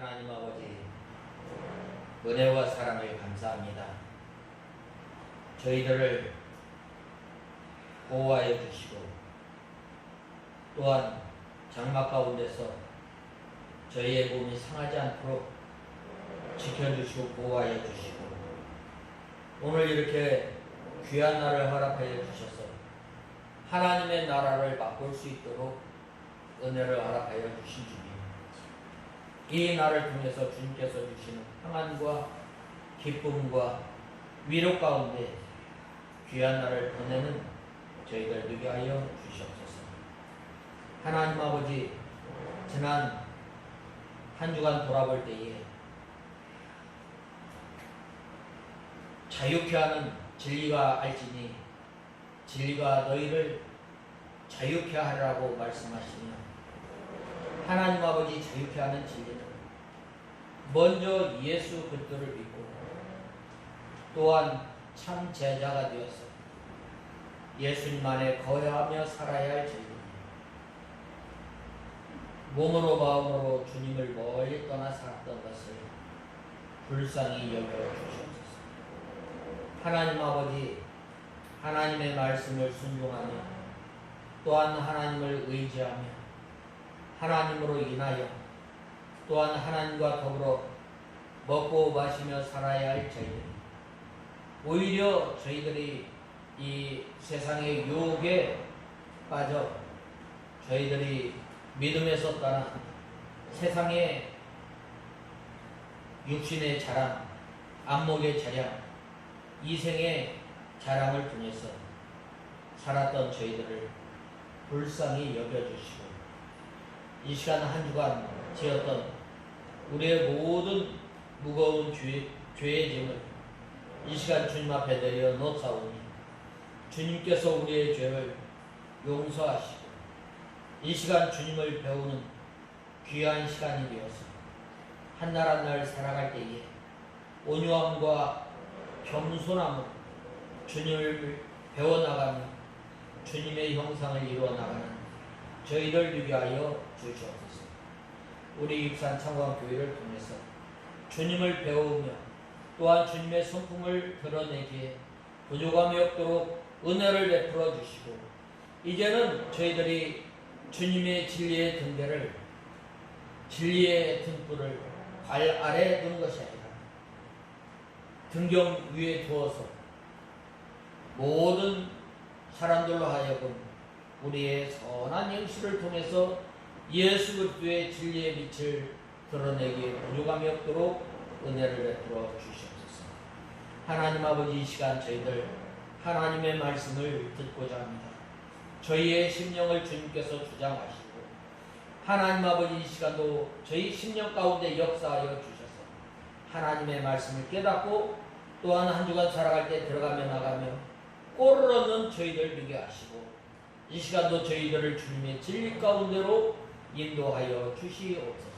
하나님 아버지, 은혜와 사랑을 감사합니다. 저희들을 보호하여 주시고 또한 장막 가운데서 저희의 몸이 상하지 않도록 지켜주시고 보호하여 주시고 오늘 이렇게 귀한 날을 허락하여 주셔서 하나님의 나라를 맛볼 수 있도록 은혜를 허락하여 주신 주님, 이 날을 통해서 주님께서 주시는 평안과 기쁨과 위로 가운데 귀한 날을 보내는 저희들 누게 하여 주시옵소서. 하나님 아버지, 지난 한 주간 돌아볼 때에 자유케 하는 진리가 알지니 진리가 너희를 자유케 하라고 말씀하시며, 하나님 아버지 자유케 하는 진리는 먼저 예수 그리스도를 믿고 또한 참 제자가 되어서 예수님 안에 거하며 살아야 할 저희들, 몸으로 마음으로 주님을 멀리 떠나 살았던 것을 불쌍히 여겨 주시옵소서. 하나님 아버지, 하나님의 말씀을 순종하며 또한 하나님을 의지하며 하나님으로 인하여 또한 하나님과 더불어 먹고 마시며 살아야 할 저희들, 오히려 저희들이 이 세상의 유혹에 빠져 저희들이 믿음에서 떠나 세상의 육신의 자랑, 안목의 자랑, 이생의 자랑을 통해서 살았던 저희들을 불쌍히 여겨주시고 이 시간 한 주간 지었던 우리의 모든 무거운 죄의 짐을 이 시간 주님 앞에 내려놓사오니 주님께서 우리의 죄를 용서하시고 이 시간 주님을 배우는 귀한 시간이 되어서 한 날 한 날 살아갈 때에 온유함과 겸손함으로 주님을 배워나가며 주님의 형상을 이루어나가는 저희들 되게 하여 주시옵소서. 우리 익산 창광교회를 통해서 주님을 배우며 또한 주님의 성품을 드러내기에 부족함이 없도록 은혜를 베풀어 주시고, 이제는 저희들이 주님의 진리의 등대를, 진리의 등불을 발 아래 두는 것이 아니라 등경 위에 두어서 모든 사람들로 하여금 우리의 선한 행실을 통해서 예수 그리스도의 진리의 빛을 드러내기에 부족함이 없도록 은혜를 베풀어 주시옵소서. 하나님 아버지, 이 시간 저희들 하나님의 말씀을 듣고자 합니다. 저희의 심령을 주님께서 주장하시고 하나님 아버지, 이 시간도 저희 심령 가운데 역사하여 주셔서 하나님의 말씀을 깨닫고 또한 한 주간 살아갈 때 들어가며 나가며 꼴을 얻는 저희들 되게 하시고 이 시간도 저희들을 주님의 진리 가운데로 인도하여 주시옵소서.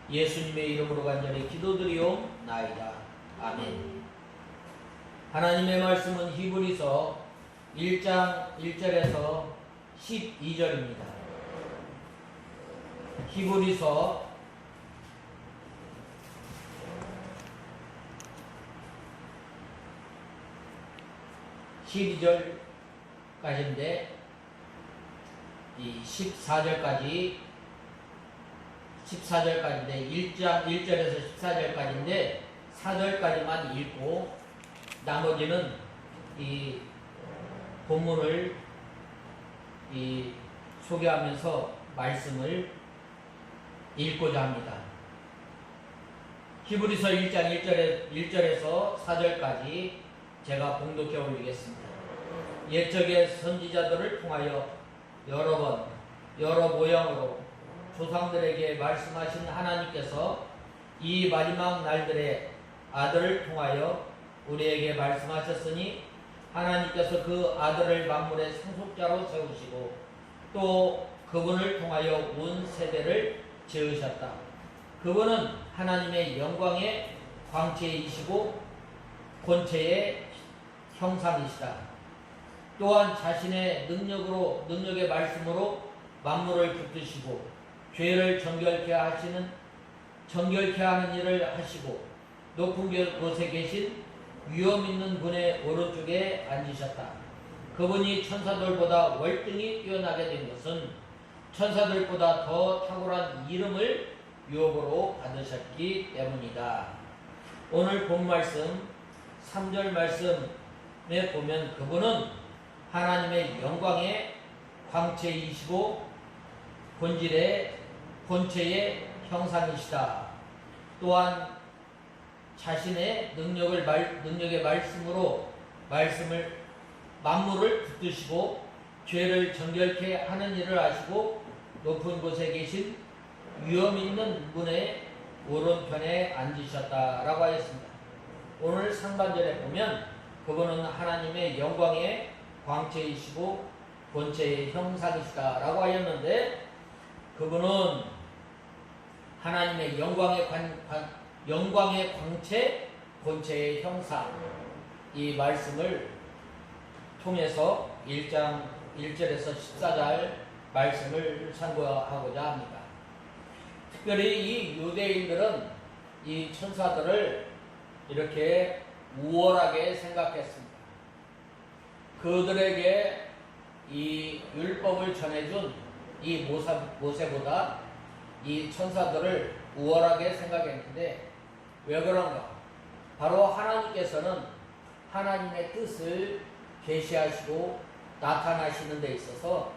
예수님의 이름으로 간절히 기도드리옵나이다. 아멘. 하나님의 말씀은 히브리서 1장 1절에서 12절입니다. 히브리서 12절까지인데 이 14절까지인데 1장 1절에서 14절까지인데 4절까지만 읽고 나머지는 이 본문을 소개하면서 말씀을 읽고자 합니다. 히브리서 1장 1절에서 4절까지 제가 봉독해 올리겠습니다. 옛적의 선지자들을 통하여 여러 번 여러 모양으로 조상들에게 말씀하신 하나님께서 이 마지막 날들의 아들을 통하여 우리에게 말씀하셨으니, 하나님께서 그 아들을 만물의 상속자로 세우시고 또 그분을 통하여 온 세대를 지으셨다. 그분은 하나님의 영광의 광채이시고 본체의 형상이시다. 또한 자신의 능력의 말씀으로 만물을 붙드시고 죄를 정결케 하시는 정결케 하는 일을 하시고 높은 곳에 계신 위엄 있는 분의 오른쪽에 앉으셨다. 그분이 천사들보다 월등히 뛰어나게 된 것은 천사들보다 더 탁월한 이름을 유업으로 받으셨기 때문이다. 오늘 본 말씀 3절 말씀에 보면 그분은 하나님의 영광의 광채이시고 본체의 형상이시다. 또한 자신의 능력의 말씀으로 만물을 붙드시고 죄를 정결케 하는 일을 하시고 높은 곳에 계신 위엄 있는 분의 오른편에 앉으셨다라고 하였습니다. 오늘 상반절에 보면 그분은 하나님의 영광의 광채이시고 본체의 형상이시다라고 하였는데 그분은 하나님의 영광의 광채, 본체의 형상, 이 말씀을 통해서 1장 1절에서 14절 말씀을 참고하고자 합니다. 특별히 이 유대인들은 이 천사들을 이렇게 우월하게 생각했습니다. 그들에게 이 율법을 전해준 이 모세보다 이 천사들을 우월하게 생각했는데 왜 그런가? 바로 하나님께서는 하나님의 뜻을 계시하시고 나타나시는 데 있어서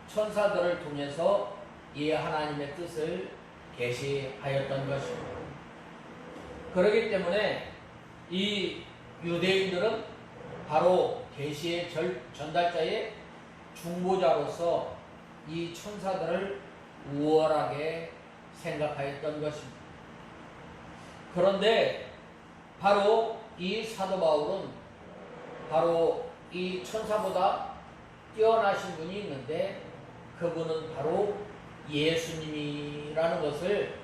천사들을 통해서 이 하나님의 뜻을 계시하였던 것입니다. 그렇기 때문에 이 유대인들은 바로 계시의 전달자의 중보자로서 이 천사들을 우월하게 생각하였던 것입니다. 그런데 바로 이 사도 바울은 바로 이 천사보다 뛰어나신 분이 있는데 그분은 바로 예수님이라는 것을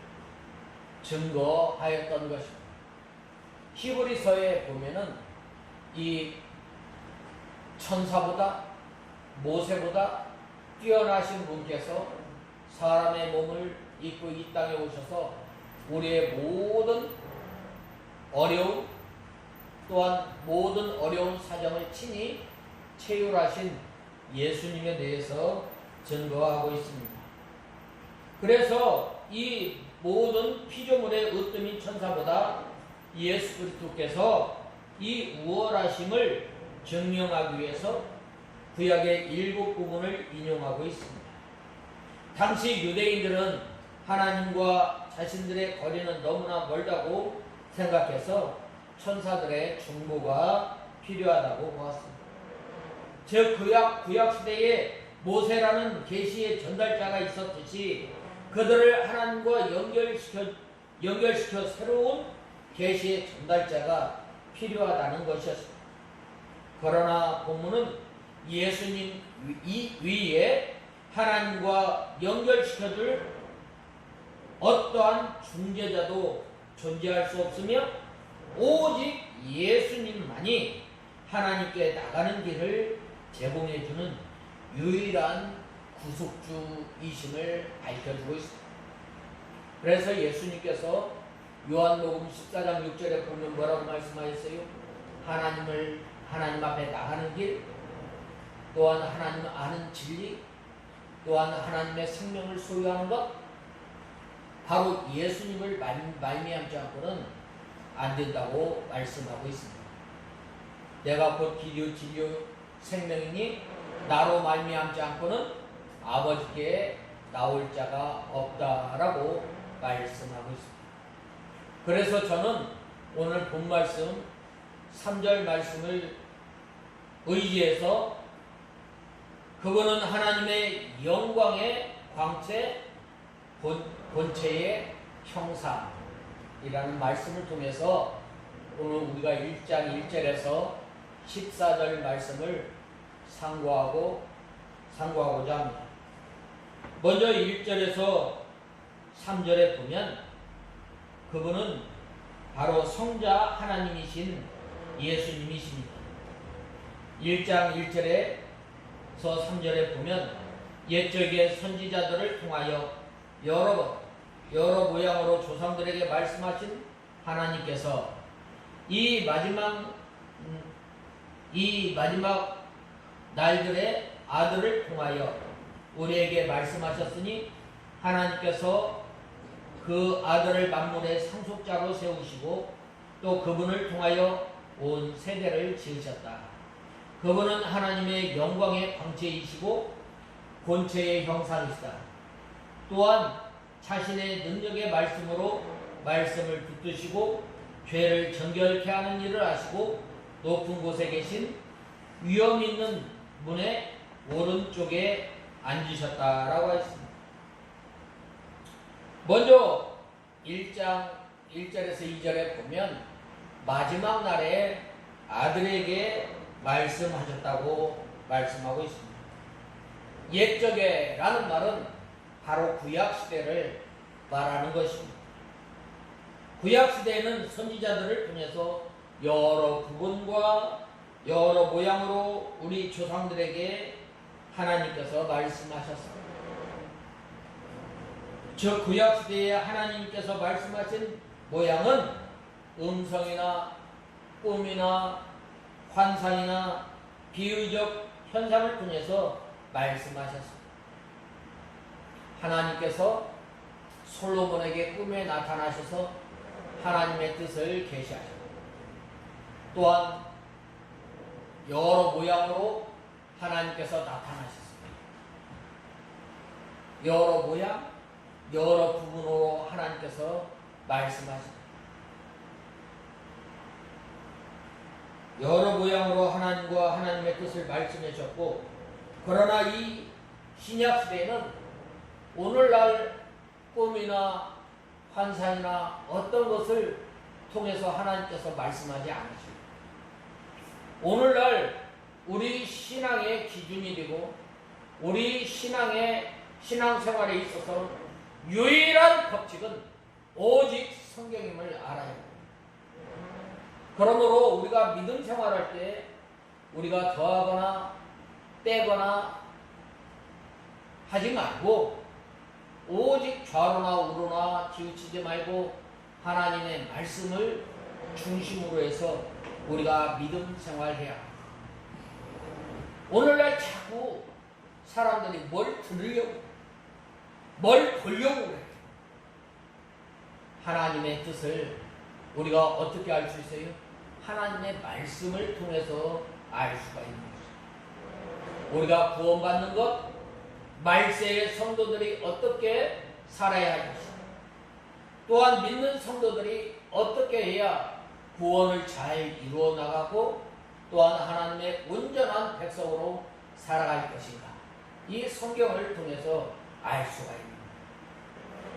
증거하였던 것입니다. 히브리서에 보면은 이 천사보다 모세보다 뛰어나신 분께서 사람의 몸을 입고 이 땅에 오셔서 우리의 모든 어려움 또한 모든 어려운 사정을 친히 체휼하신 예수님에 대해서 증거하고 있습니다. 그래서 이 모든 피조물의 으뜸인 천사보다 예수 그리스도께서 이 우월하심을 증명하기 위해서 구약의 7부분을 인용하고 있습니다. 당시 유대인들은 하나님과 자신들의 거리는 너무나 멀다고 생각해서 천사들의 중보가 필요하다고 보았습니다. 즉 구약 시대에 모세라는 계시의 전달자가 있었듯이 그들을 하나님과 연결시켜 새로운 계시의 전달자가 필요하다는 것이었습니다. 그러나 본문은 예수님 위에 하나님과 연결시켜줄 어떠한 중재자도 존재할 수 없으며 오직 예수님만이 하나님께 나가는 길을 제공해주는 유일한 구속주이심을 밝혀주고 있습니다. 그래서 예수님께서 요한복음 14장 6절에 보면 뭐라고 말씀하셨어요? 하나님 앞에 나가는 길, 또한 하나님 아는 진리, 또한 하나님의 생명을 소유하는 것, 바로 예수님을 말미암지 않고는 안 된다고 말씀하고 있습니다. 내가 곧 길이요 진리요 생명이니 나로 말미암지 않고는 아버지께 나올 자가 없다라고 말씀하고 있습니다. 그래서 저는 오늘 본 말씀 3절 말씀을 의지해서 그분은 하나님의 영광의 광채 본체의 형상이라는 말씀을 통해서 오늘 우리가 1장 1절에서 14절 말씀을 상고하고자 합니다. 먼저 1절에서 3절에 보면 그분은 바로 성자 하나님이신 예수님이십니다. 1장 1절에서 3절에 보면 옛적의 선지자들을 통하여 여러 번 여러 모양으로 조상들에게 말씀하신 하나님께서 이 마지막 날들의 아들을 통하여 우리에게 말씀하셨으니 하나님께서 그 아들을 만물의 상속자로 세우시고 또 그분을 통하여 온 세대를 지으셨다. 그분은 하나님의 영광의 광채이시고 본체의 형상이시다. 또한 자신의 능력의 말씀으로 말씀을 붙드시고 죄를 정결케 하는 일을 하시고 높은 곳에 계신 위엄 있는 문의 오른쪽에 앉으셨다라고 했습니다. 먼저 1장 1절에서 2절에 보면 마지막 날에 아들에게 말씀하셨다고 말씀하고 있습니다. 옛적에라는 말은 바로 구약시대를 말하는 것입니다. 구약시대에는 선지자들을 통해서 여러 부분과 여러 모양으로 우리 조상들에게 하나님께서 말씀하셨습니다. 저 구약시대에 하나님께서 말씀하신 모양은 음성이나 꿈이나 환상이나 비유적 현상을 통해서 말씀하셨습니다. 하나님께서 솔로몬에게 꿈에 나타나셔서 하나님의 뜻을 계시하셨습니다. 또한 여러 모양으로 하나님께서 나타나셨습니다. 여러 모양, 여러 부분으로 하나님께서 말씀하십니다. 여러 모양으로 하나님과 하나님의 뜻을 말씀해 주셨고, 그러나 이 신약 시대에는 오늘날 꿈이나 환상이나 어떤 것을 통해서 하나님께서 말씀하지 않으십니다. 오늘날 우리 신앙의 기준이 되고 우리 신앙의 신앙생활에 있어서 유일한 법칙은 오직 성경임을 알아야 합니다. 그러므로 우리가 믿음 생활할 때 우리가 더하거나 빼거나 하지 말고 오직 좌로나 우로나 치우치지 말고 하나님의 말씀을 중심으로 해서 우리가 믿음 생활해야 합니다. 오늘날 자꾸 사람들이 뭘 들으려고 뭘 보려고 그래요. 하나님의 뜻을 우리가 어떻게 알 수 있어요? 하나님의 말씀을 통해서 알 수가 있는 것입니다. 우리가 구원받는 것, 말세의 성도들이 어떻게 살아야 할 것이다. 또한 믿는 성도들이 어떻게 해야 구원을 잘 이루어 나가고 또한 하나님의 온전한 백성으로 살아갈 것인가. 이 성경을 통해서 알 수가 있습니다.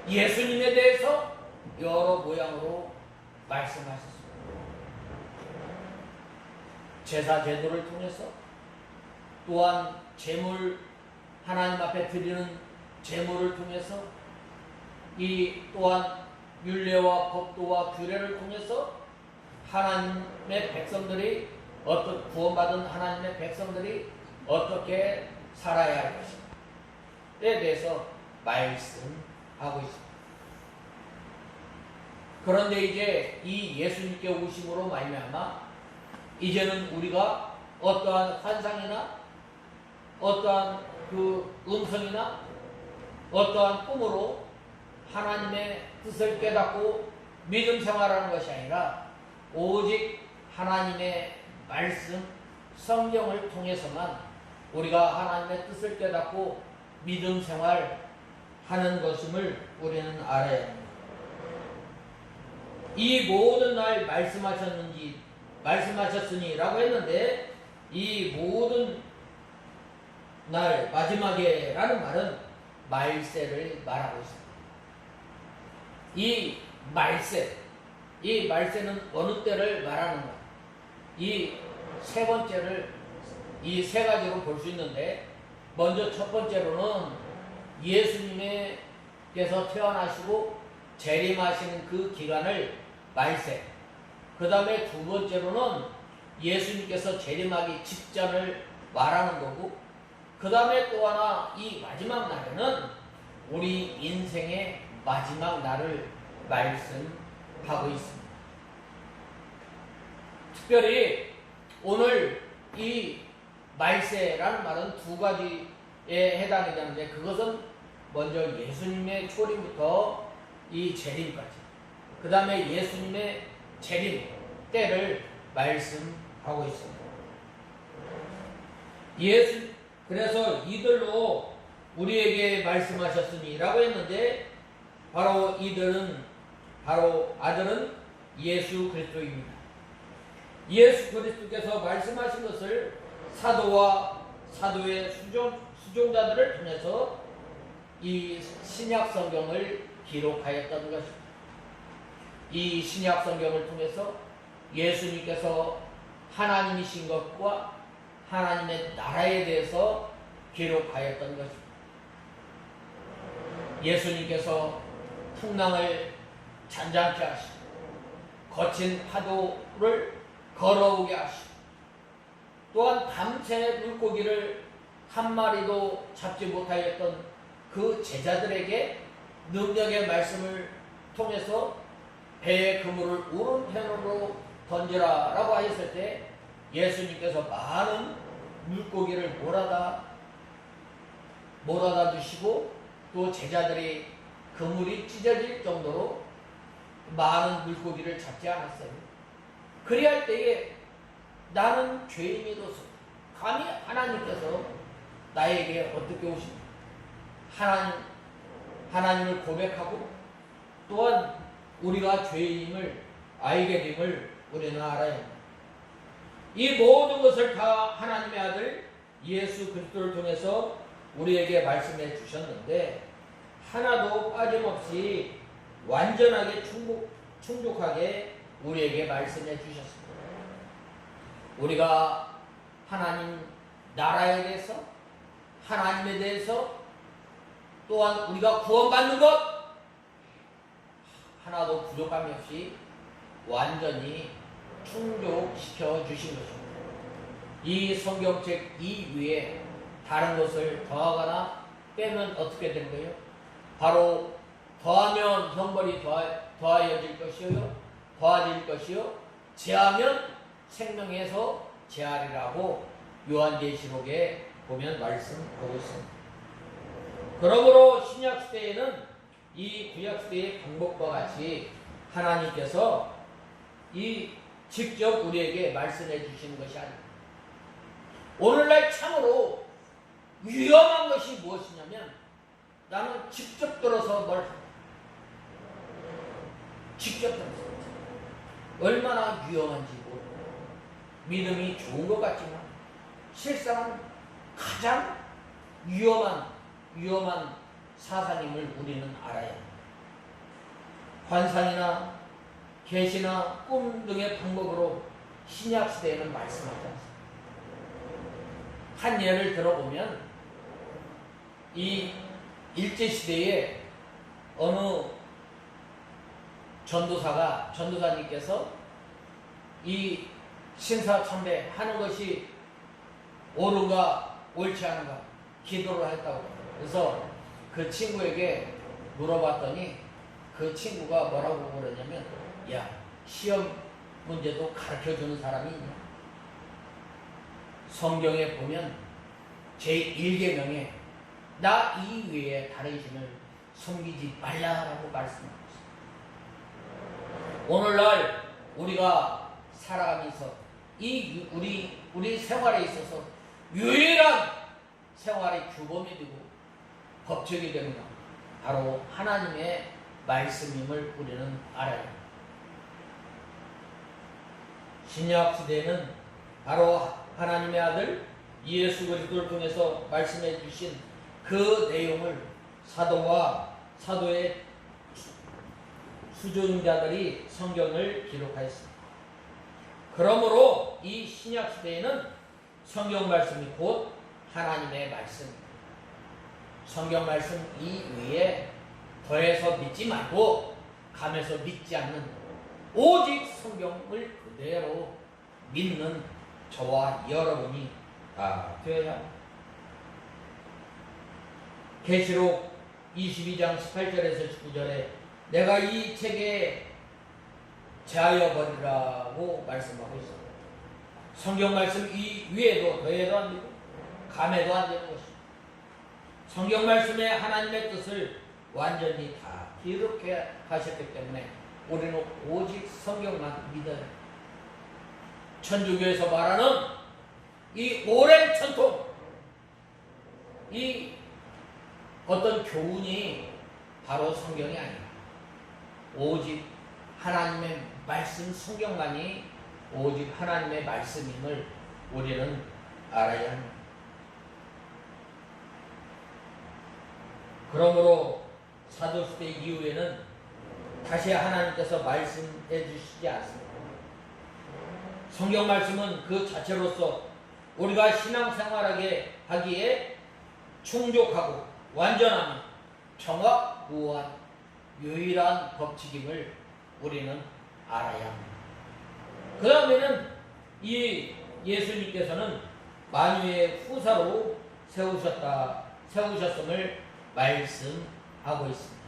예수님에 대해서 여러 모양으로 말씀하셨습니다. 제사 제도를 통해서 또한 제물 하나님 앞에 드리는 제물을 통해서 이 또한 율례와 법도와 규례를 통해서 하나님의 백성들이 구원받은 하나님의 백성들이 어떻게 살아야 할 것인가에 대해서 말씀하고 있습니다. 그런데 이제 이 예수님께 오심으로 말미암아 이제는 우리가 어떠한 환상이나 어떠한 그 음성이나 어떠한 꿈으로 하나님의 뜻을 깨닫고 믿음 생활하는 것이 아니라 오직 하나님의 말씀, 성경을 통해서만 우리가 하나님의 뜻을 깨닫고 믿음 생활하는 것임을 우리는 알아야 합니다. 이 모든 날 말씀하셨으니 라고 했는데 이 모든 날 마지막에 라는 말은 말세를 말하고 있습니다. 이 말세는 어느 때를 말하는가? 이 세 번째를 이 세 가지로 볼 수 있는데 먼저 첫 번째로는 예수님께서 태어나시고 재림하시는 그 기간을 말세, 그 다음에 두 번째로는 예수님께서 재림하기 직전을 말하는 거고, 그 다음에 또 하나 이 마지막 날에는 우리 인생의 마지막 날을 말씀하고 있습니다. 특별히 오늘 이 말세라는 말은 두 가지에 해당이 되는데, 그것은 먼저 예수님의 초림부터 이 재림까지, 그 다음에 예수님의 재림 때를 말씀하고 있습니다. 그래서 이들로 우리에게 말씀하셨으니 라고 했는데, 바로 아들은 예수 그리스도입니다. 예수 그리스도께서 말씀하신 것을 사도와 사도의 수종자들을 통해서 이 신약 성경을 기록하였던 것입니다. 이 신약 성경을 통해서 예수님께서 하나님이신 것과 하나님의 나라에 대해서 기록하였던 것입니다. 예수님께서 풍랑을 잔잔케 하시고 거친 파도를 걸어오게 하시고, 또한 밤새 물고기를 한 마리도 잡지 못하였던 그 제자들에게 능력의 말씀을 통해서 배의 그물을 오른편으로 던지라 라고 하셨을 때 예수님께서 많은 물고기를 몰아다 주시고, 또 제자들이 그물이 찢어질 정도로 많은 물고기를 잡지 않았어요. 그리할 때에 나는 죄인이로서 감히 하나님께서 나에게 어떻게 오십니까? 하나님을 고백하고 또한 우리가 죄인임을 알게 됨을 우리는 알아야 합니다. 이 모든 것을 다 하나님의 아들 예수 그리스도를 통해서 우리에게 말씀해 주셨는데, 하나도 빠짐없이 완전하게 충족하게 우리에게 말씀해 주셨습니다. 우리가 하나님 나라에 대해서, 하나님에 대해서, 또한 우리가 구원받는 것 하나도 부족함이 없이 완전히 충족시켜 주신 것입니다. 이 성경책 이위에 다른 것을 더하거나 빼면 어떻게 된 거예요? 바로 더하면 형벌이 더하여질 것이요, 제하면 생명에서 제하리라고 요한계시록에 보면 말씀하고 있습니다. 그러므로 신약시대에는 이 구약시대의 방법과 같이 하나님께서 직접 우리에게 말씀해 주시는 것이 아닙니다. 오늘날 참으로 위험한 것이 무엇이냐면, 나는 직접 들어서 뭘 합니다. 직접 들어서 얼마나 위험한지 모르고 믿음이 좋은 것 같지만 실상은 가장 위험한 사상임을 우리는 알아야 합니다. 환상이나 계시나 꿈 등의 방법으로 신약시대에는 말씀하지 않습니다. 한 예를 들어보면, 이 일제시대에 어느 전도사님께서 이 신사참배 하는 것이 옳은가 옳지 않은가 기도를 했다고. 그래서 그 친구에게 물어봤더니 그 친구가 뭐라고 그러냐면, 야, 시험 문제도 가르쳐주는 사람이 있냐? 성경에 보면 제1계명에 나 이외에 다른 신을 섬기지 말라라고 말씀하고 있습니다. 오늘날 우리가 살아가면서 우리 생활에 있어서 유일한 생활의 규범이 되고 법칙이 되는 것, 바로 하나님의 말씀임을 우리는 알아야 합니다. 신약 시대는 바로 하나님의 아들 예수 그리스도를 통해서 말씀해 주신 그 내용을 사도와 사도의 수종자들이 성경을 기록하였습니다. 그러므로 이 신약 시대에는 성경 말씀이 곧 하나님의 말씀입니다. 성경 말씀 이외에 더해서 믿지 말고 감해서 믿지 않는, 오직 성경을 그대로 믿는 저와 여러분이 다 되어야 합니다. 계시록 22장 18절에서 19절에 내가 이 책에 제하여 버리라고 말씀하고 있습니다. 성경 말씀 이 위에도 더해도 안 되고 감해도 안 되는 것입니다. 성경 말씀에 하나님의 뜻을 완전히 다 기록해 하셨기 때문에 우리는 오직 성경만 믿어야 합니다. 천주교에서 말하는 이 오랜 전통, 이 어떤 교훈이 바로 성경이 아니라 오직 하나님의 말씀 성경만이 오직 하나님의 말씀임을 우리는 알아야 합니다. 그러므로 사도시대 이후에는 다시 하나님께서 말씀해 주시지 않습니다. 성경 말씀은 그 자체로서 우리가 신앙생활하게 하기에 충족하고 완전하며 정확무한 유일한 법칙임을 우리는 알아야 합니다. 그 다음에는 이 예수님께서는 만유의 후사로 세우셨음을 말씀하고 있습니다.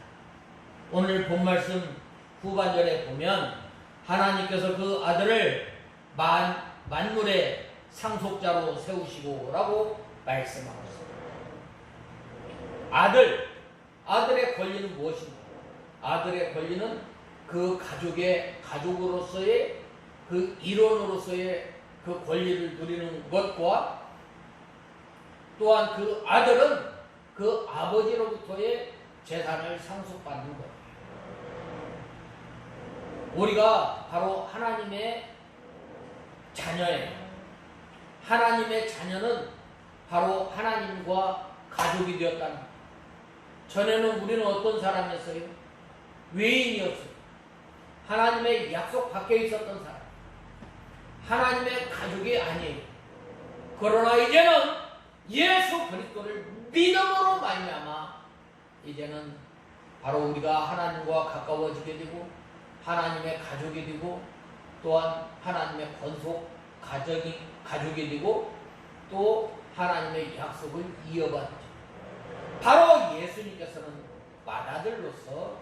오늘 본 말씀 후반절에 보면 하나님께서 그 아들을 만물의 상속자로 세우시고 라고 말씀하고 있습니다. 아들의 권리는 무엇입니까? 아들의 권리는 그 가족으로서의 그 일원으로서의 그 권리를 누리는 것과 또한 그 아들은 그 아버지로부터의 재산을 상속받는 것. 우리가 바로 하나님의 자녀예요. 하나님의 자녀는 바로 하나님과 가족이 되었다는 것. 전에는 우리는 어떤 사람이었어요? 외인이었어요. 하나님의 약속 밖에 있었던 사람. 하나님의 가족이 아니에요. 그러나 이제는 예수 그리스도를 믿음으로 말미암아 이제는 바로 우리가 하나님과 가까워지게 되고 하나님의 가족이 되고 또한 하나님의 권속 가족이 되고 또 하나님의 약속을 이어받죠. 바로 예수님께서는 맏아들로서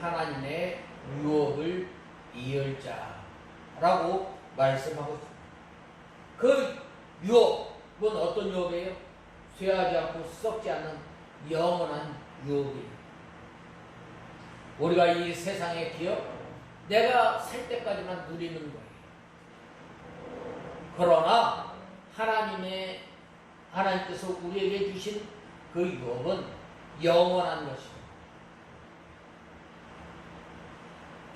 하나님의 유업을 이을 자라고 말씀하고 있습니다. 그 유업은 어떤 유업이에요? 쇠하지 않고 썩지 않는 영원한 유업이에요. 우리가 이 세상의 기업, 내가 살 때까지만 누리는 거예요. 그러나 하나님께서 우리에게 주신 그 유업은 영원한 것입니다.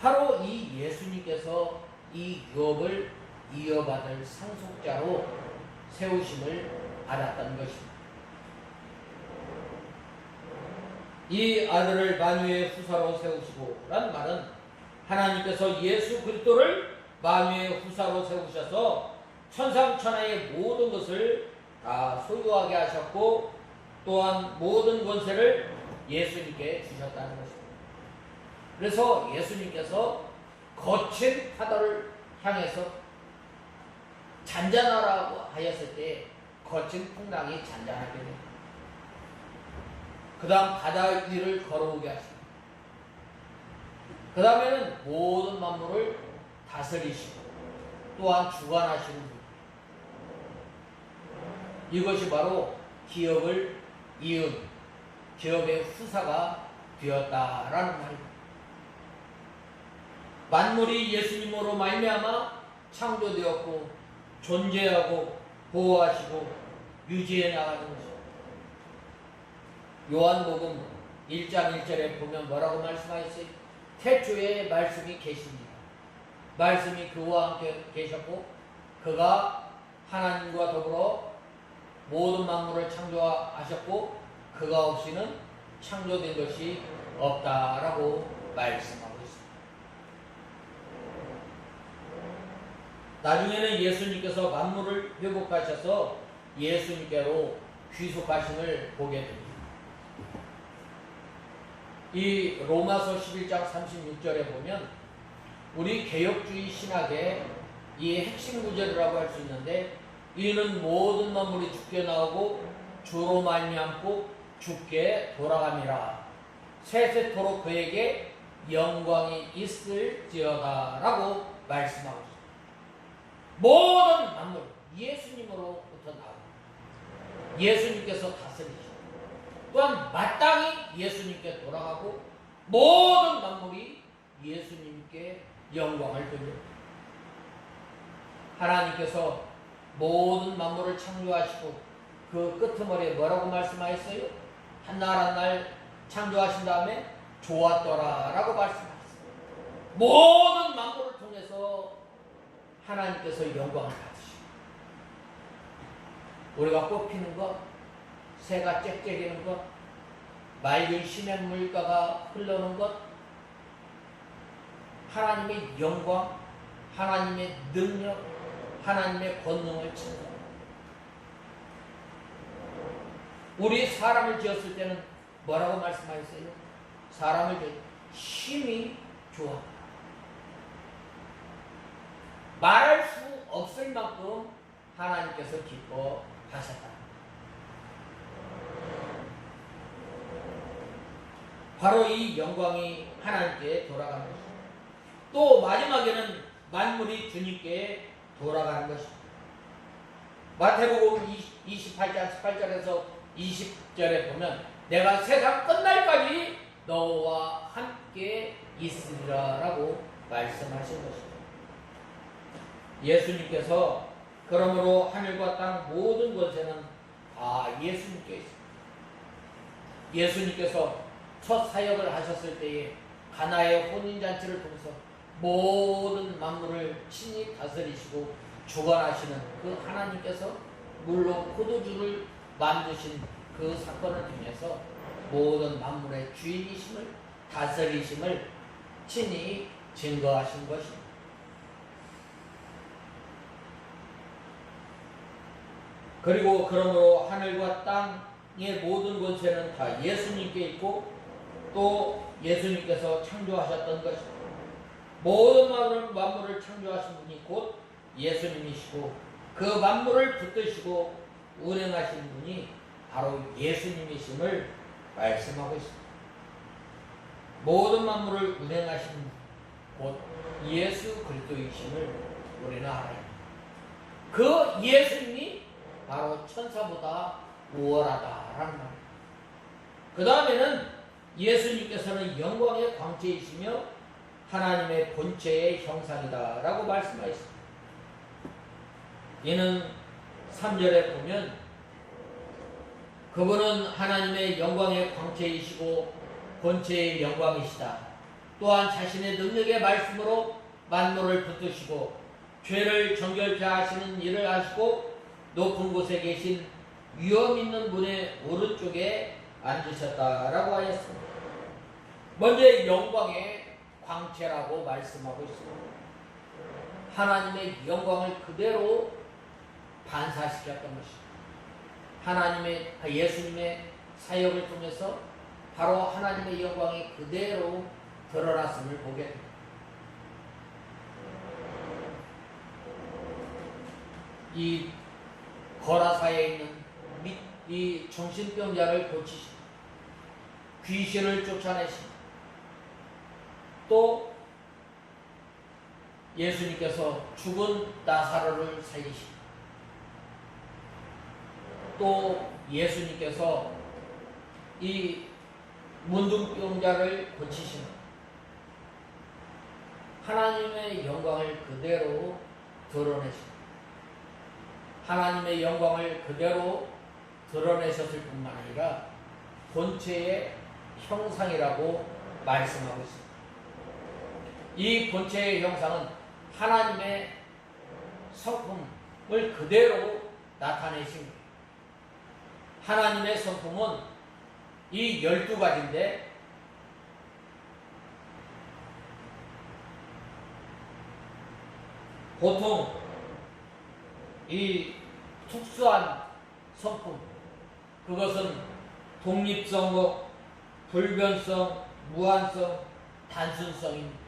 바로 이 예수님께서 이 유업을 이어받을 상속자로 세우심을 받았다는 것입니다. 이 아들을 만유의 후사로 세우시고 라는 말은 하나님께서 예수 그리스도를 만유의 후사로 세우셔서 천상천하의 모든 것을 다 소유하게 하셨고 또한 모든 권세를 예수님께 주셨다는 것입니다. 그래서 예수님께서 거친 파도를 향해서 잔잔하라고 하였을 때 거친 풍랑이 잔잔하게 됩니다. 그 다음 바다 위를 걸어오게 하십니다. 그 다음에는 모든 만물을 다스리시고 또한 주관하시는 분. 이것이 바로 기업을 이은 기업의 후사가 되었다라는 말입니다. 만물이 예수님으로 말미암아 창조되었고 존재하고 보호하시고 유지해 나가는 것입니다. 요한복음 1장 1절에 보면 뭐라고 말씀하셨어요? 태초에 말씀이 계십니다. 말씀이 그와 함께 계셨고 그가 하나님과 더불어 모든 만물을 창조하셨고 그가 없이는 창조된 것이 없다라고 말씀하고 있습니다. 나중에는 예수님께서 만물을 회복하셔서 예수님께로 귀속하심을 보게 됩니다. 이 로마서 11장 36절에 보면 우리 개혁주의 신학의 이 핵심 구절이라고 할 수 있는데 이는 모든 만물이 죽게 나오고 주로 말미암고 주께 돌아감이라. 세세토록 그에게 영광이 있을지어다 라고 말씀하고 있습니다. 모든 만물 예수님으로부터 나오고 예수님께서 다스리시고 또한 마땅히 예수님께 돌아가고 모든 만물이 예수님께 영광을 돌립니다. 하나님께서 모든 만물을 창조하시고 그 끄트머리에 뭐라고 말씀하셨어요? 한날 한날 창조하신 다음에 좋았더라 라고 말씀하셨어요. 모든 만물을 통해서 하나님께서 영광을 받으시고 우리가 꽃피는 것, 새가 짹짹이는 것, 맑은 시냇물가가 흘러오는 것, 하나님의 영광, 하나님의 능력, 하나님의 권능을 찬양합니다. 우리 사람을 지었을 때는 뭐라고 말씀하셨어요? 사람을 지을 때 힘이 좋아. 말할 수 없을 만큼 하나님께서 기뻐하셨다. 바로 이 영광이 하나님께 돌아가는 것입니다. 또 마지막에는 만물이 주님께 돌아가는 것입니다. 마태복음 28장 18절에서 20절에 보면 내가 세상 끝날까지 너와 함께 있으리라 라고 말씀하신 것입니다. 예수님께서 그러므로 하늘과 땅 모든 권세는 다 예수님께 있습니다. 예수님께서 첫 사역을 하셨을 때에 가나의 혼인잔치를 통해서 모든 만물을 친히 다스리시고 주관하시는 그 하나님께서 물로 포도주를 만드신 그 사건을 통해서 모든 만물의 주인이심을 다스리심을 친히 증거하신 것입니다. 그리고 그러므로 하늘과 땅의 모든 권세는 다 예수님께 있고 또 예수님께서 창조하셨던 것입니다. 모든 만물을 창조하신 분이 곧 예수님이시고 그 만물을 붙드시고 운행하신 분이 바로 예수님이심을 말씀하고 있습니다. 모든 만물을 운행하신 곧 예수 그리스도이심을 우리는 알아야 합니다. 그 예수님이 바로 천사보다 우월하다라는 말입니다. 그 다음에는 예수님께서는 영광의 광채이시며 하나님의 본체의 형상이다라고 말씀하셨습니다. 이는 3절에 보면 그분은 하나님의 영광의 광채이시고 본체의 영광이시다. 또한 자신의 능력의 말씀으로 만물을 붙드시고 죄를 정결케 하시는 일을 하시고 높은 곳에 계신 위엄 있는 분의 오른쪽에 앉으셨다라고 하였습니다. 먼저 영광의 광채라고 말씀하고 있습니다. 하나님의 영광을 그대로 반사시켰던 것입니다. 하나님의 예수님의 사역을 통해서 바로 하나님의 영광이 그대로 드러났음을 보게 됩니다. 이 거라사에 있는 이 정신병자를 고치시고 귀신을 쫓아내시고 또 예수님께서 죽은 나사로를 살리시고 또 예수님께서 이 문둥병자를 고치시는 하나님의 영광을 그대로 드러내시고 하나님의 영광을 그대로 드러내셨을 뿐만 아니라 본체의 형상이라고 말씀하고 있습니다. 이 본체의 형상은 하나님의 성품을 그대로 나타내신 거예요. 하나님의 성품은 이 12가지인데 보통 이 특수한 성품, 그것은 독립성, 불변성, 무한성, 단순성입니다.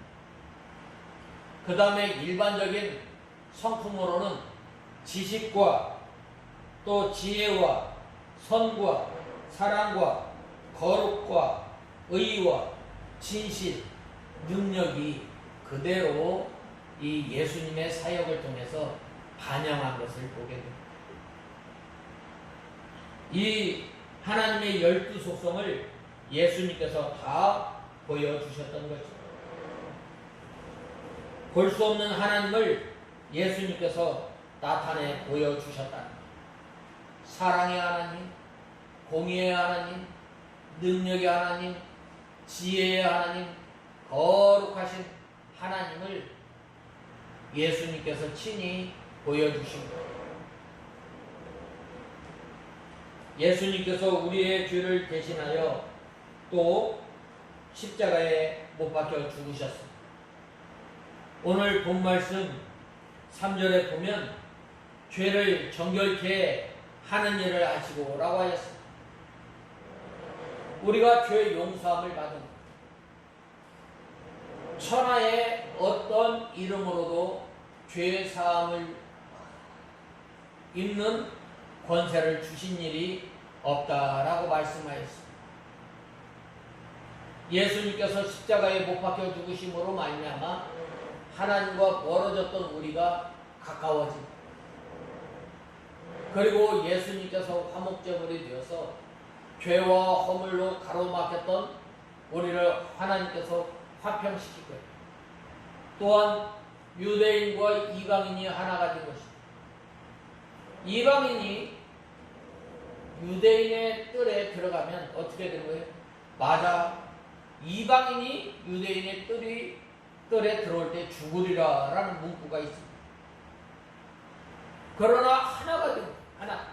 그 다음에 일반적인 성품으로는 지식과 또 지혜와 선과 사랑과 거룩과 의와 진실, 능력이 그대로 이 예수님의 사역을 통해서 반영한 것을 보게 됩니다. 이 하나님의 12속성을 예수님께서 다 보여주셨던 거죠. 볼 수 없는 하나님을 예수님께서 나타내 보여주셨다는 거예요. 사랑의 하나님, 공의의 하나님, 능력의 하나님, 지혜의 하나님, 거룩하신 하나님을 예수님께서 친히 보여주신 거예요. 예수님께서 우리의 죄를 대신하여 또 십자가에 못 박혀 죽으셨습니다. 오늘 본 말씀 3절에 보면 죄를 정결케 하는 일을 하시고 라고 하였습니다. 우리가 죄 용서함을 받은 천하의 어떤 이름으로도 죄 사함을 입는 권세를 주신 일이 없다라고 말씀하였습니다. 예수님께서 십자가에 못 박혀 죽으심으로 말미암아 하나님과 멀어졌던 우리가 가까워집니다. 그리고 예수님께서 화목제물이 되어서 죄와 허물로 가로막혔던 우리를 하나님께서 화평시킬 거예요. 또한 유대인과 이방인이 하나가 된 것입니다. 이방인이 유대인의 뜰에 들어가면 어떻게 되는 거예요? 맞아. 이방인이 유대인의 뜰에 들어올 때 죽으리라 라는 문구가 있습니다. 그러나 하나가 되고 하나.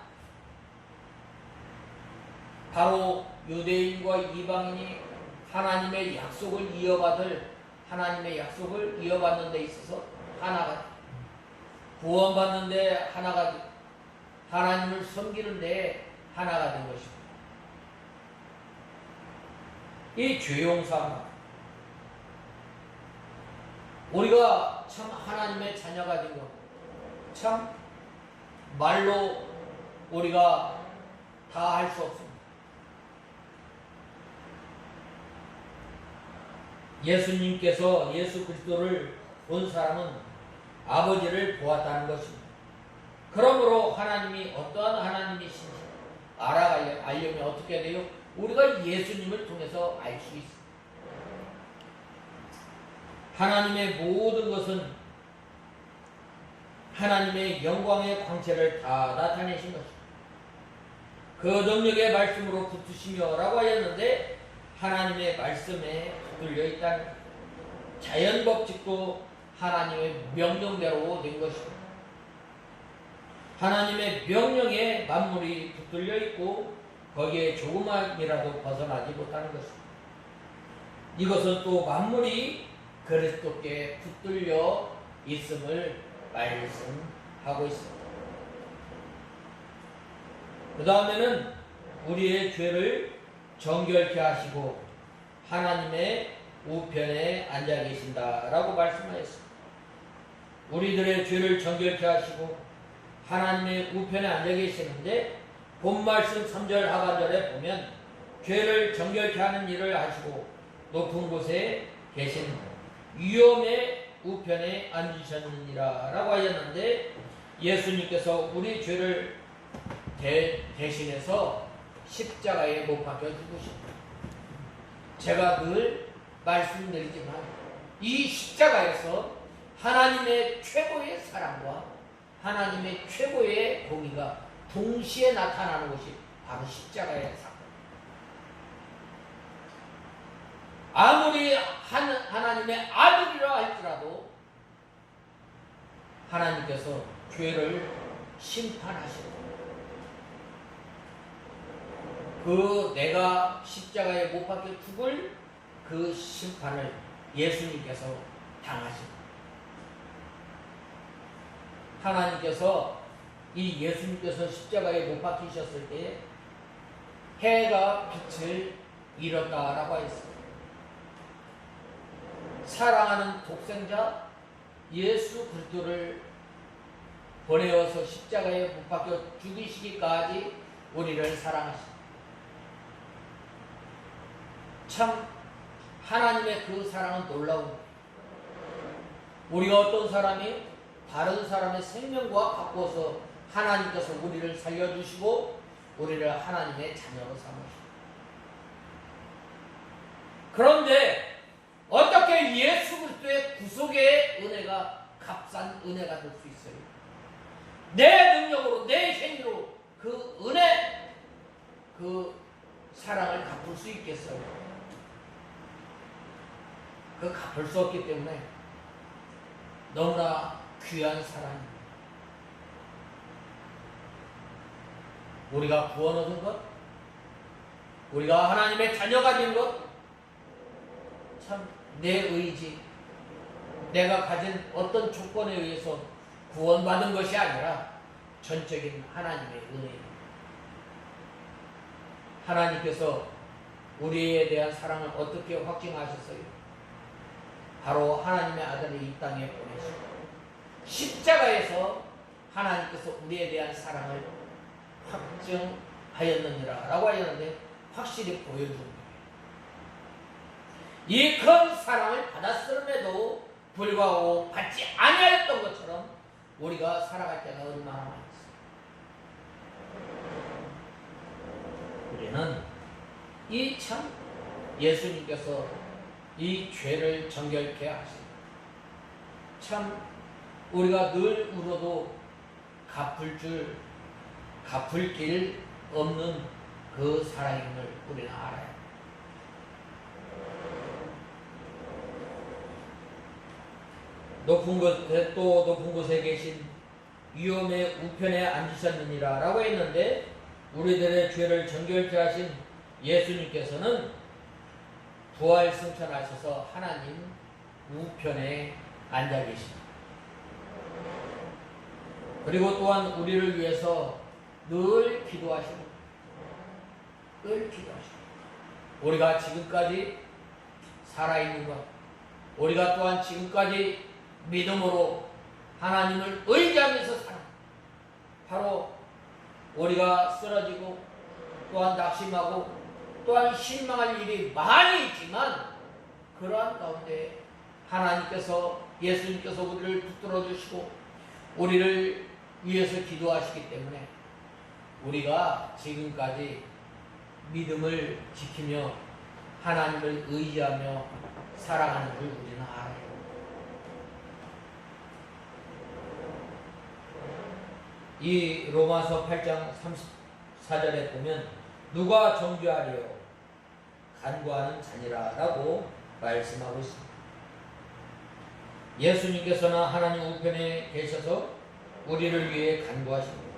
바로 유대인과 이방인이 하나님의 약속을 이어받는 데 있어서 하나가 돼. 구원받는 데 하나가 돼. 하나님을 섬기는 데 하나가 된 것입니다. 이 죄용서함, 우리가 참 하나님의 자녀가 된 것, 참 말로 우리가 다 할 수 없습니다. 예수님께서 예수 그리스도를 본 사람은 아버지를 보았다는 것입니다. 그러므로 하나님이 어떠한 하나님이신지 알려면 어떻게 돼요? 우리가 예수님을 통해서 알 수 있습니다. 하나님의 모든 것은 하나님의 영광의 광채를 다 나타내신 것입니다. 그 능력의 말씀으로 붙으시며 라고 하였는데 하나님의 말씀에 붙들려 있다는 자연 법칙도 하나님의 명령대로 된 것입니다. 하나님의 명령에 만물이 붙들려 있고 거기에 조금이라도 벗어나지 못하는 것입니다. 이것은 또 만물이 그리스도께 붙들려 있음을 말씀하고 있습니다. 그 다음에는 우리의 죄를 정결케 하시고 하나님의 우편에 앉아 계신다라고 말씀하였습니다. 우리들의 죄를 정결케 하시고 하나님의 우편에 앉아 계시는데 본 말씀 3절 하반절에 보면 죄를 정결케 하는 일을 하시고 높은 곳에 계신 위엄의 우편에 앉으셨느니라 라고 하였는데 예수님께서 우리 죄를 대신해서 십자가에 못 박혀 죽으십니다. 제가 늘 말씀드리지만 이 십자가에서 하나님의 최고의 사랑과 하나님의 최고의 공의가 동시에 나타나는 것이 바로 십자가의 사건. 아무리 하나님의 아들이라 할지라도 하나님께서 죄를 심판하시고 그 내가 십자가에 못 박혀 죽을 그 심판을 예수님께서 당하십니다. 하나님께서 이 예수님께서 십자가에 못 박히셨을 때에 해가 빛을 잃었다라고 했습니다. 사랑하는 독생자 예수 그리스도를 보내어서 십자가에 못 박혀 죽이시기까지 우리를 사랑하십니다. 참 하나님의 그 사랑은 놀라운, 우리가 어떤 사람이 다른 사람의 생명과 바꿔서 하나님께서 우리를 살려주시고 우리를 하나님의 자녀로 삼으시고, 그런데 어떻게 예수 그리스도의 구속의 은혜가 값싼 은혜가 될 수 있어요? 내 능력으로, 내 행위로 그 은혜, 그 사랑을 갚을 수 있겠어요? 그 갚을 수 없기 때문에 너무나 귀한 사랑입니다. 우리가 구원 얻은 것, 우리가 하나님의 자녀가 된 것, 참 내 의지, 내가 가진 어떤 조건에 의해서 구원받은 것이 아니라 전적인 하나님의 은혜입니다. 하나님께서 우리에 대한 사랑을 어떻게 확증하셨어요? 바로 하나님의 아들을 이 땅에 보내시고 십자가에서 하나님께서 우리에 대한 사랑을 확증하였느니라 라고 하였는데, 확실히 보여줍니다. 이 큰 사랑을 받았음에도 불구하고 받지 아니하였던 것처럼 우리가 살아갈 때가 얼마나 많이 있어요. 우리는 이 참 예수님께서 이 죄를 정결케 하시고, 참 우리가 늘 울어도 갚을 길 없는 그 사랑임을 우리는 알아요. 높은 곳에 계신 위엄의 우편에 앉으셨느니라 라고 했는데, 우리들의 죄를 정결케 하신 예수님께서는 부활 승천하셔서 하나님 우편에 앉아 계십니다. 그리고 또한 우리를 위해서 늘 기도하시고, 우리가 지금까지 살아있는 것, 우리가 또한 지금까지 믿음으로 하나님을 의지하면서 살아, 바로 우리가 쓰러지고 또한 낙심하고 또한 실망할 일이 많이 있지만, 그러한 가운데 하나님께서, 예수님께서 우리를 붙들어 주시고 우리를 위해서 기도하시기 때문에 우리가 지금까지 믿음을 지키며 하나님을 의지하며 살아가는 줄 우리는 알아요. 이 로마서 8장 34절에 보면 누가 정죄하리요? 간구하는 자니라 라고 말씀하고 있습니다. 예수님께서는 하나님 우편에 계셔서 우리를 위해 간구하십니다.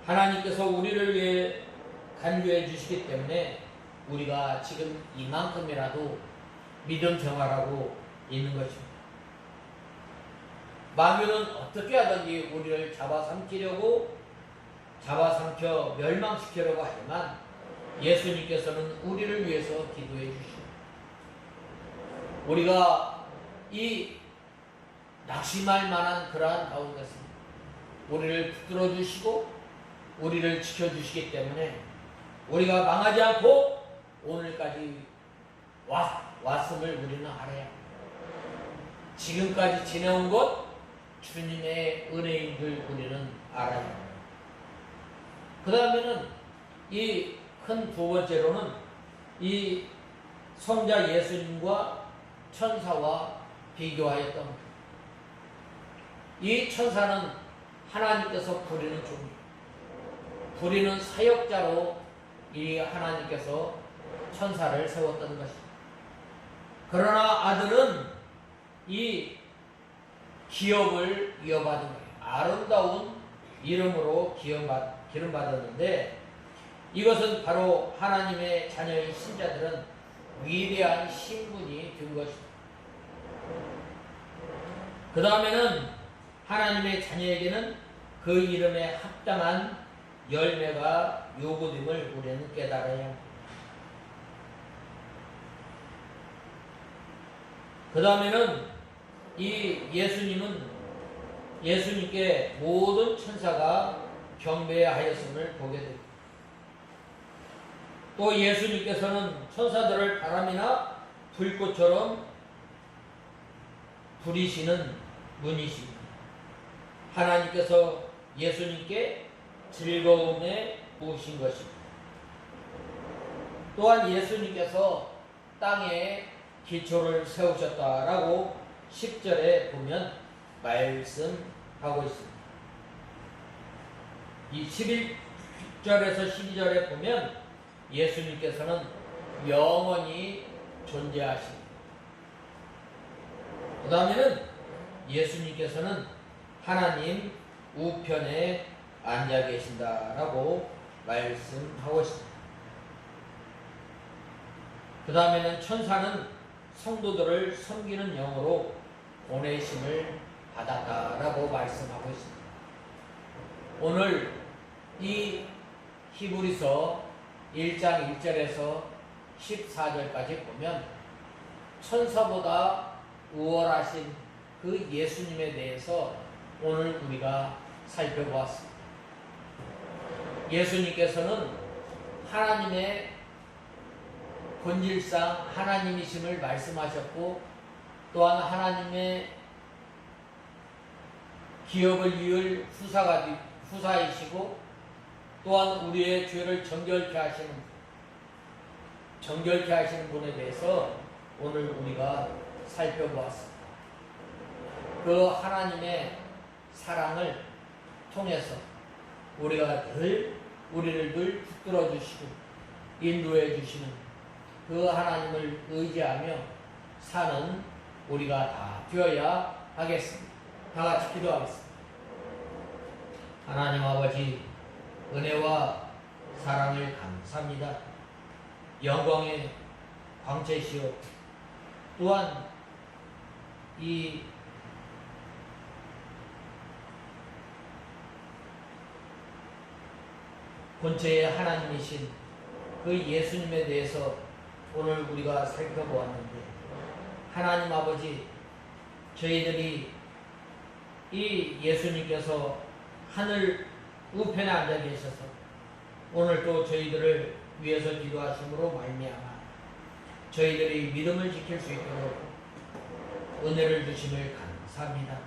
하나님께서 우리를 위해 간구해 주시기 때문에 우리가 지금 이만큼이라도 믿음 생활하고 있는 것입니다. 마귀는 어떻게 하든지 우리를 잡아삼켜 멸망시키려고 하지만, 예수님께서는 우리를 위해서 기도해 주시고, 우리가 이 낙심할 만한 그러한 가운데서 우리를 붙들어 주시고 우리를 지켜주시기 때문에 우리가 망하지 않고 오늘까지 왔음을 우리는 알아야, 지금까지 지내온 것 주님의 은혜인 줄 우리는 알아요. 그 다음에는 이 큰 두 번째로는 이 성자 예수님과 천사와 비교하였던 것. 이 천사는 하나님께서 부리는 종이, 부리는 사역자로 이 하나님께서 천사를 세웠던 것입니다. 그러나 아들은 이 기업을 이어받은 거예요. 아름다운 이름으로 기름받았는데, 이것은 바로 하나님의 자녀인 신자들은 위대한 신분이 된 것입니다. 그 다음에는 하나님의 자녀에게는 그 이름에 합당한 열매가 요구됨을 우리는 깨달아야 합니다. 그 다음에는 이 예수님께 모든 천사가 경배하였음을 보게 됩니다. 또 예수님께서는 천사들을 바람이나 불꽃처럼 부리시는 분이십니다. 하나님께서 예수님께 즐거움에 모신 것입니다. 또한 예수님께서 땅에 기초를 세우셨다라고 10절에 보면 말씀하고 있습니다. 이 11절에서 12절에 보면 예수님께서는 영원히 존재하십니다. 그 다음에는 예수님께서는 하나님 우편에 앉아 계신다라고 말씀하고 있습니다. 그 다음에는 천사는 성도들을 섬기는 영으로 보내심을 받았다라고 말씀하고 있습니다. 오늘 이 히브리서 1장 1절에서 14절까지 보면 천사보다 우월하신 그 예수님에 대해서 오늘 우리가 살펴보았습니다. 예수님께서는 하나님의 본질상 하나님이심을 말씀하셨고, 또한 하나님의 기업을 이을 후사이시고, 또한 우리의 죄를 정결케 하시는 분에 대해서 오늘 우리가 살펴보았습니다. 그 하나님의 사랑을 통해서 우리를 늘 붙들어 주시고 인도해 주시는 그 하나님을 의지하며 사는 우리가 다 되어야 하겠습니다. 다 같이 기도하겠습니다. 하나님 아버지, 은혜와 사랑을 감사합니다. 영광의 광채시오, 또한 이 본체의 하나님이신 그 예수님에 대해서 오늘 우리가 살펴보았는데, 하나님 아버지, 저희들이 이 예수님께서 하늘 우편에 앉아 계셔서 오늘 또 저희들을 위해서 기도하심으로 말미암아 저희들이 믿음을 지킬 수 있도록 은혜를 주심을 감사합니다.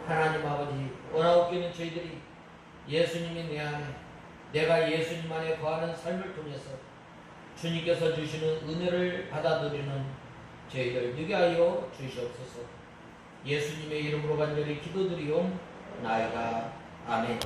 하나님 아버지, 원하옵기는 저희들이 예수님이 내 안에, 내가 예수님 안에 거하는 삶을 통해서 주님께서 주시는 은혜를 받아들이는 저희들 되게 하여 주시옵소서. 예수님의 이름으로 간절히 기도드리옵나이다. 아멘.